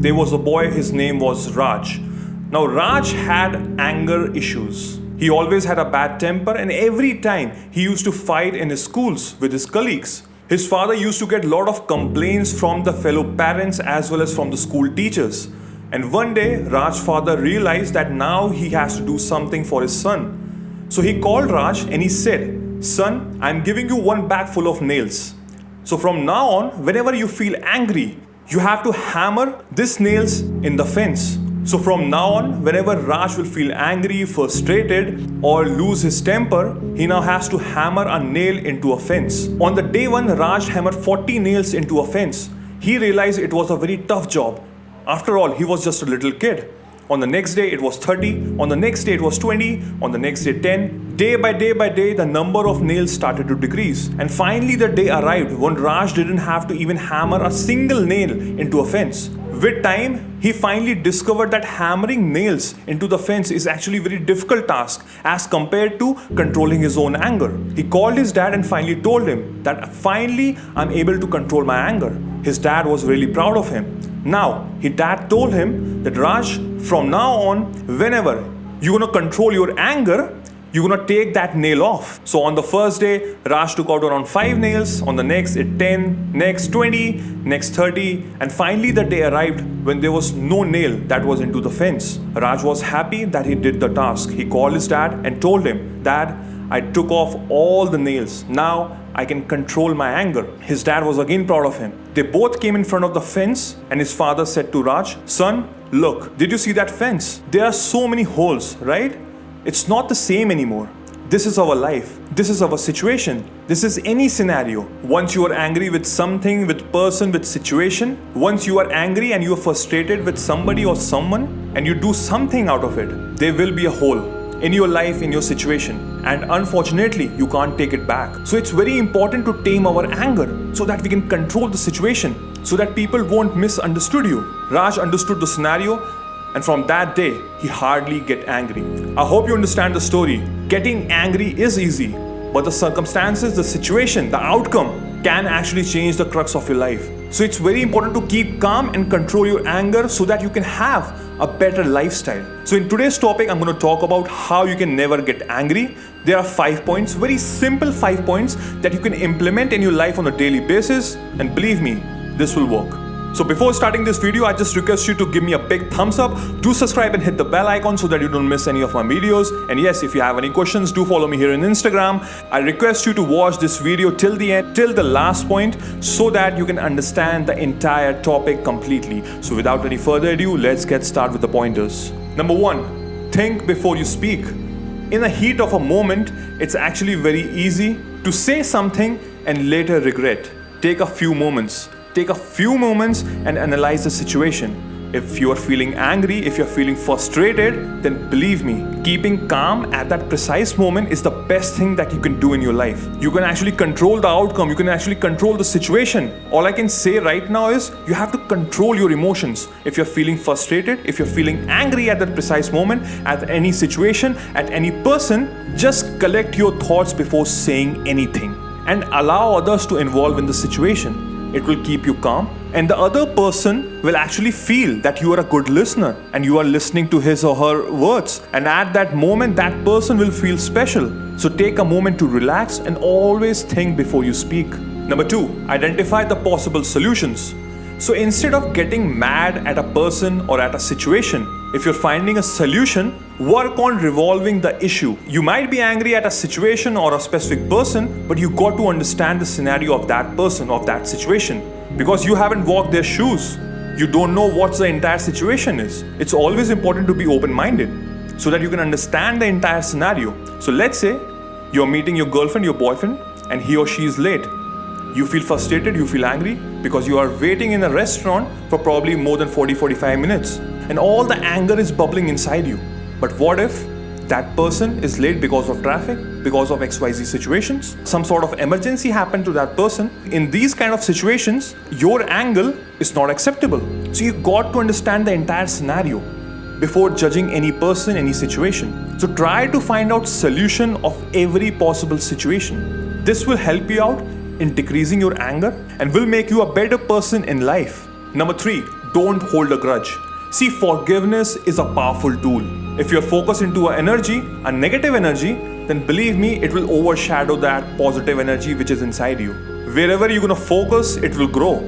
There was a boy, his name was Raj. Now, Raj had anger issues. He always had a bad temper, and every time he used to fight in his schools with his colleagues. His father used to get a lot of complaints from the fellow parents as well as from the school teachers. And one day, Raj's father realized that now he has to do something for his son. So he called Raj and he said, "Son, I'm giving you one bag full of nails. So from now on, whenever you feel angry, you have to hammer these nails in the fence." So from now on, whenever Raj will feel angry, frustrated, or lose his temper, he now has to hammer a nail into a fence. On the day one, Raj hammered 40 nails into a fence. He realized it was a very tough job. After all, he was just a little kid. On the next day, it was 30. On the next day, it was 20. On the next day, 10. Day by day, the number of nails started to decrease. And finally, the day arrived when Raj didn't have to even hammer a single nail into a fence. With time, he finally discovered that hammering nails into the fence is actually a very difficult task as compared to controlling his own anger. He called his dad and finally told him that finally I'm able to control my anger. His dad was really proud of him. Now, his dad told him that Raj, from now on, whenever you're gonna control your anger, you're gonna take that nail off. So on the first day, Raj took out around 5 nails. On the next, 10, next 20, next 30, and finally the day arrived when there was no nail that was into the fence. Raj was happy that he did the task. He called his dad and told him, "Dad, I took off all the nails. Now I can control my anger." His dad was again proud of him. They both came in front of the fence and his father said to Raj, "Son, look, did you see that fence? There are so many holes, right? It's not the same anymore. This is our life. This is our situation. This is any scenario. Once you are angry with something, with person, with situation, once you are angry and you are frustrated with somebody or someone and you do something out of it, there will be a hole in your life, in your situation. And unfortunately, you can't take it back. So it's very important to tame our anger so that we can control the situation, so that people won't misunderstood you. Raj understood the scenario, and from that day, he hardly get angry. I hope you understand the story. Getting angry is easy, but the circumstances, the situation, the outcome can actually change the crux of your life. So it's very important to keep calm and control your anger so that you can have a better lifestyle. So in today's topic, I'm going to talk about how you can never get angry. There are 5 points, very simple 5 points that you can implement in your life on a daily basis. And believe me, this will work. So before starting this video, I just request you to give me a big thumbs up. Do subscribe and hit the bell icon so that you don't miss any of my videos. And yes, if you have any questions, do follow me here on Instagram. I request you to watch this video till the end, till the last point, so that you can understand the entire topic completely. So without any further ado, let's get started with the pointers. Number 1, think before you speak. In the heat of a moment, it's actually very easy to say something and later regret. Take a few moments. Take a few moments and analyze the situation. If you are feeling angry, if you're feeling frustrated, then believe me, keeping calm at that precise moment is the best thing that you can do in your life. You can actually control the outcome. You can actually control the situation. All I can say right now is you have to control your emotions. If you're feeling frustrated, if you're feeling angry at that precise moment, at any situation, at any person, just collect your thoughts before saying anything and allow others to involve in the situation. It will keep you calm, and the other person will actually feel that you are a good listener and you are listening to his or her words. And at that moment, that person will feel special. So take a moment to relax and always think before you speak. Number 2, identify the possible solutions. So instead of getting mad at a person or at a situation, if you're finding a solution, work on resolving the issue. You might be angry at a situation or a specific person, but you got to understand the scenario of that person, of that situation. Because you haven't walked their shoes. You don't know what the entire situation is. It's always important to be open-minded so that you can understand the entire scenario. So let's say you're meeting your girlfriend, your boyfriend, and he or she is late. You feel frustrated, you feel angry because you are waiting in a restaurant for probably more than 40-45 minutes. And all the anger is bubbling inside you. But what if that person is late because of traffic, because of XYZ situations? Some sort of emergency happened to that person. In these kind of situations, your anger is not acceptable. So you got to understand the entire scenario before judging any person, any situation. So try to find out solution of every possible situation. This will help you out in decreasing your anger and will make you a better person in life. Number 3, don't hold a grudge. See, forgiveness is a powerful tool. If you're focused into a negative energy, then believe me, it will overshadow that positive energy which is inside you. Wherever you're gonna focus, it will grow.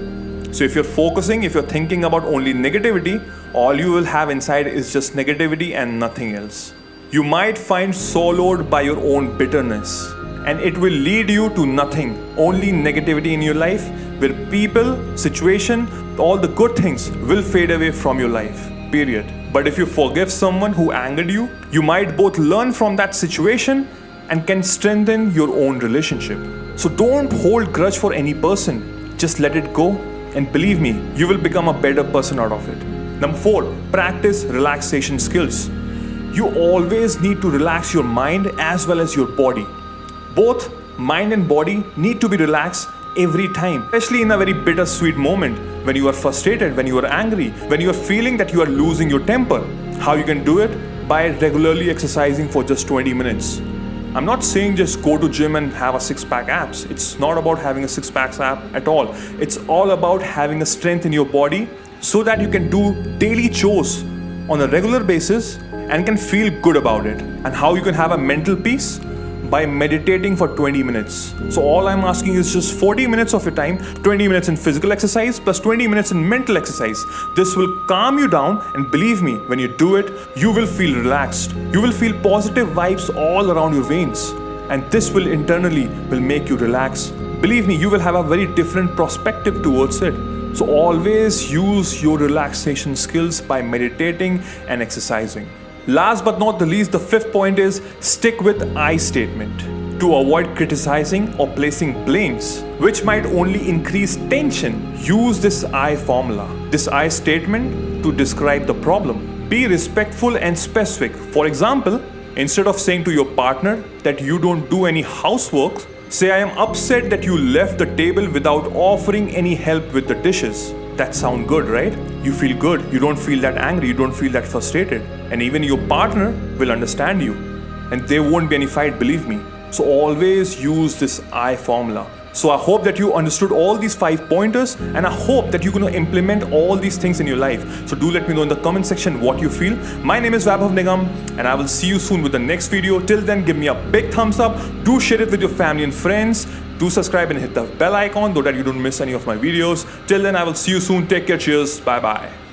So if you're thinking about only negativity, all you will have inside is just negativity and nothing else. You might find swallowed by your own bitterness, and it will lead you to nothing, only negativity in your life, where people, situation, all the good things will fade away from your life, period. But if you forgive someone who angered you, you might both learn from that situation and can strengthen your own relationship. So don't hold grudge for any person, just let it go, and believe me, you will become a better person out of it. Number 4, practice relaxation skills. You always need to relax your mind as well as your body. Both mind and body need to be relaxed every time, especially in a very bittersweet moment when you are frustrated, when you are angry, when you are feeling that you are losing your temper. How you can do it? By regularly exercising for just 20 minutes. I'm not saying just go to gym and have a six-pack abs. It's not about having a six-pack ab at all. It's all about having a strength in your body so that you can do daily chores on a regular basis and can feel good about it. And how you can have a mental peace? By meditating for 20 minutes. So all I'm asking is just 40 minutes of your time, 20 minutes in physical exercise plus 20 minutes in mental exercise. This will calm you down, and believe me, when you do it, you will feel relaxed. You will feel positive vibes all around your veins, and this will internally make you relax. Believe me, you will have a very different perspective towards it. So always use your relaxation skills by meditating and exercising. Last but not the least, the 5th point is stick with I statement to avoid criticizing or placing blames, which might only increase tension. Use this I formula, this I statement, to describe the problem. Be respectful and specific. For example, instead of saying to your partner that you don't do any housework, say, I am upset that you left the table without offering any help with the dishes. That sounds good, right? You feel good. You don't feel that angry. You don't feel that frustrated. And even your partner will understand you. And there won't be any fight, believe me. So always use this I formula. So I hope that you understood all these 5 pointers, and I hope that you're going to implement all these things in your life. So do let me know in the comment section what you feel. My name is Vaibhav Nigam, and I will see you soon with the next video. Till then, give me a big thumbs up. Do share it with your family and friends. Do subscribe and hit the bell icon so that you don't miss any of my videos. Till then, I will see you soon. Take care. Cheers. Bye-bye.